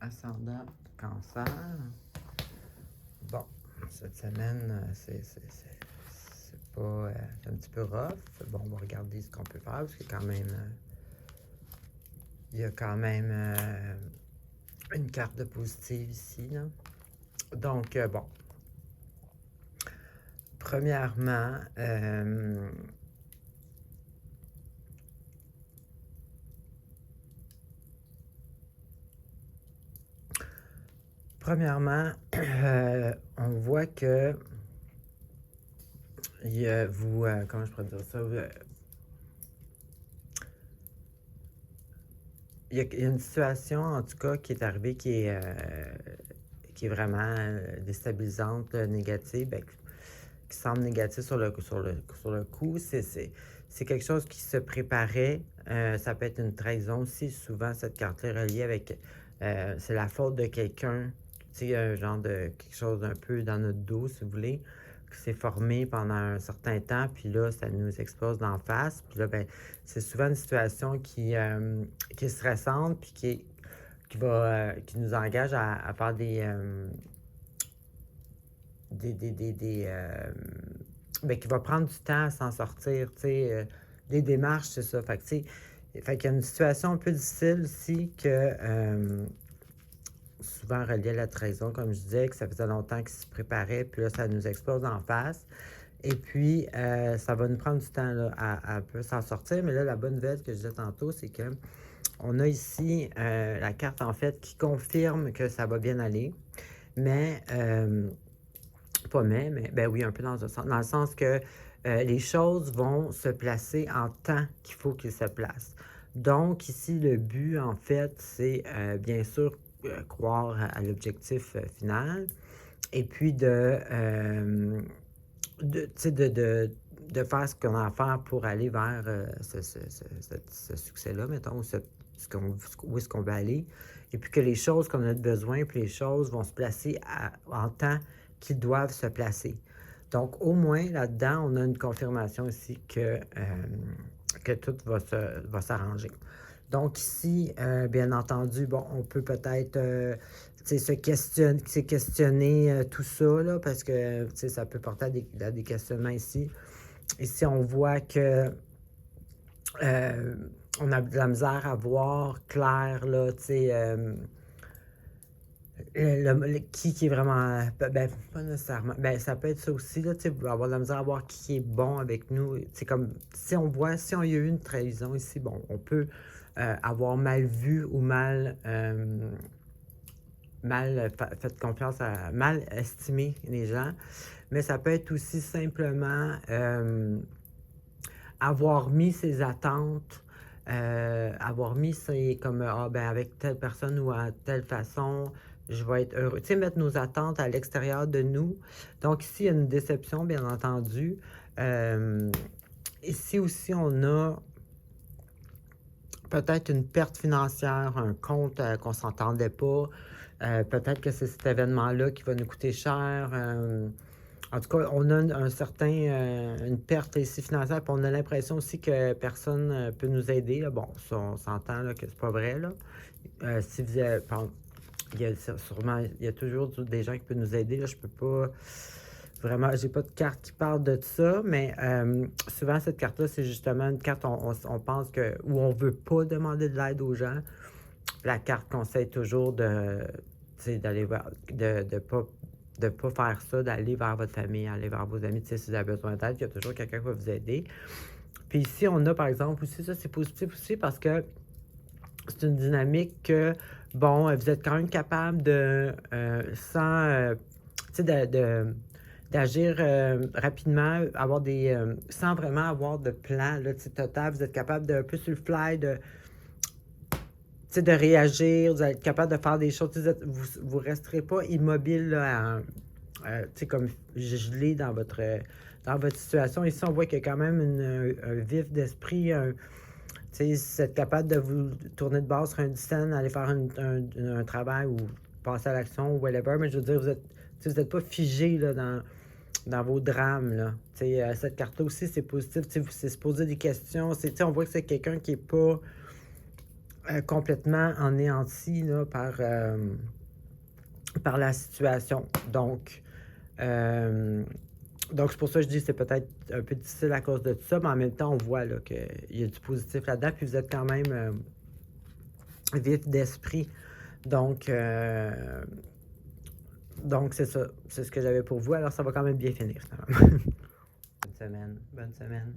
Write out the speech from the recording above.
Ascendant Cancer. Bon, cette semaine, c'est pas. C'est un petit peu rough. Bon, on va regarder ce qu'on peut faire parce qu'il y a quand même. Il y a quand même une carte de positive ici, là. Donc, bon. Premièrement, on voit que vous, comment je pourrais dire ça? Il y a une situation, en tout cas, qui est arrivée qui est vraiment déstabilisante, négative, qui semble négative sur le coup. C'est quelque chose qui se préparait. Ça peut être une trahison aussi. Souvent, cette carte-là est reliée avec... c'est la faute de quelqu'un. Tu sais, un genre de quelque chose un peu dans notre dos, si vous voulez, qui s'est formé pendant un certain temps, puis là, ça nous explose d'en face. Puis là, ben, c'est souvent une situation qui est stressante, puis qui nous engage à faire qui va prendre du temps à s'en sortir, tu sais, des démarches, c'est ça. Fait que, tu sais, fait qu'il y a une situation un peu difficile ici que souvent reliée à la trahison, comme je disais, que ça faisait longtemps qu'il se préparait, puis là, ça nous explose en face. Et puis, ça va nous prendre du temps là, à un peu s'en sortir. Mais là, la bonne nouvelle que je disais tantôt, c'est que on a ici la carte, en fait, qui confirme que ça va bien aller. Mais, pas mais, ben oui, un peu dans le sens que les choses vont se placer en temps qu'il faut qu'ils se placent. Donc, ici, le but, en fait, c'est bien sûr croire à l'objectif final et puis de faire ce qu'on a à faire pour aller vers ce succès-là, mettons, où est-ce qu'on veut aller. Et puis que les choses qu'on a besoin, puis les choses vont se placer en temps qu'ils doivent se placer. Donc, au moins, là-dedans, on a une confirmation ici que tout va s'arranger. Donc ici, bien entendu, bon, on peut peut-être se questionner tout ça, là, parce que ça peut porter à des questionnements ici. Ici, on voit que on a de la misère à voir clair, là, tu sais, qui est vraiment... Ben, pas nécessairement. Ben, ça peut être ça aussi, là, tu sais, avoir de la misère à voir qui est bon avec nous. C'est comme, si on y a eu une trahison ici, bon, on peut avoir mal vu ou mal fait confiance mal estimé les gens, mais ça peut être aussi simplement avoir mis ses attentes, avoir mis ses, comme, ben, avec telle personne ou à telle façon, je vais être heureux. Tu sais, mettre nos attentes à l'extérieur de nous. Donc ici, il y a une déception, bien entendu. Ici aussi, on a peut-être une perte financière, un compte qu'on ne s'entendait pas. Peut-être que c'est cet événement-là qui va nous coûter cher. En tout cas, on a une perte ici financière, puis on a l'impression aussi que personne ne peut nous aider. Là. Bon, ça, on s'entend là, que c'est pas vrai. Là. Si vous avez, il y a sûrement, il y a toujours des gens qui peuvent nous aider. Là. Je peux pas vraiment, j'ai pas de carte qui parle de ça, mais souvent cette carte-là, c'est justement une carte on pense que où on veut pas demander de l'aide aux gens. La carte conseille toujours d'aller vers, de pas faire ça, d'aller vers votre famille, aller vers vos amis. Si vous avez besoin d'aide, il y a toujours quelqu'un qui va vous aider. Puis ici, on a par exemple aussi, ça c'est positif aussi parce que c'est une dynamique que, bon, vous êtes quand même capable de, tu sais, d'agir rapidement, avoir sans vraiment avoir de plan, là, total. Vous êtes capable de, un peu sur le fly, de réagir, vous êtes capable de faire des choses. Vous ne resterez pas immobile, là, comme gelé dans votre situation. Ici, on voit qu'il y a quand même un vif d'esprit, vous êtes capable de vous tourner de base sur un dizaine, aller faire un travail ou passer à l'action ou whatever, mais je veux dire, vous n'êtes pas figé là, dans vos drames. Là. Cette carte-là aussi, c'est positif. C'est se poser des questions. On voit que c'est quelqu'un qui n'est pas complètement anéanti là, par la situation. Donc, c'est pour ça que je dis que c'est peut-être un peu difficile à cause de tout ça, mais en même temps, on voit là, qu'il y a du positif là-dedans, puis vous êtes quand même vif d'esprit. Donc, donc c'est ça. C'est ce que j'avais pour vous. Alors, ça va quand même bien finir. Bonne semaine. Bonne semaine.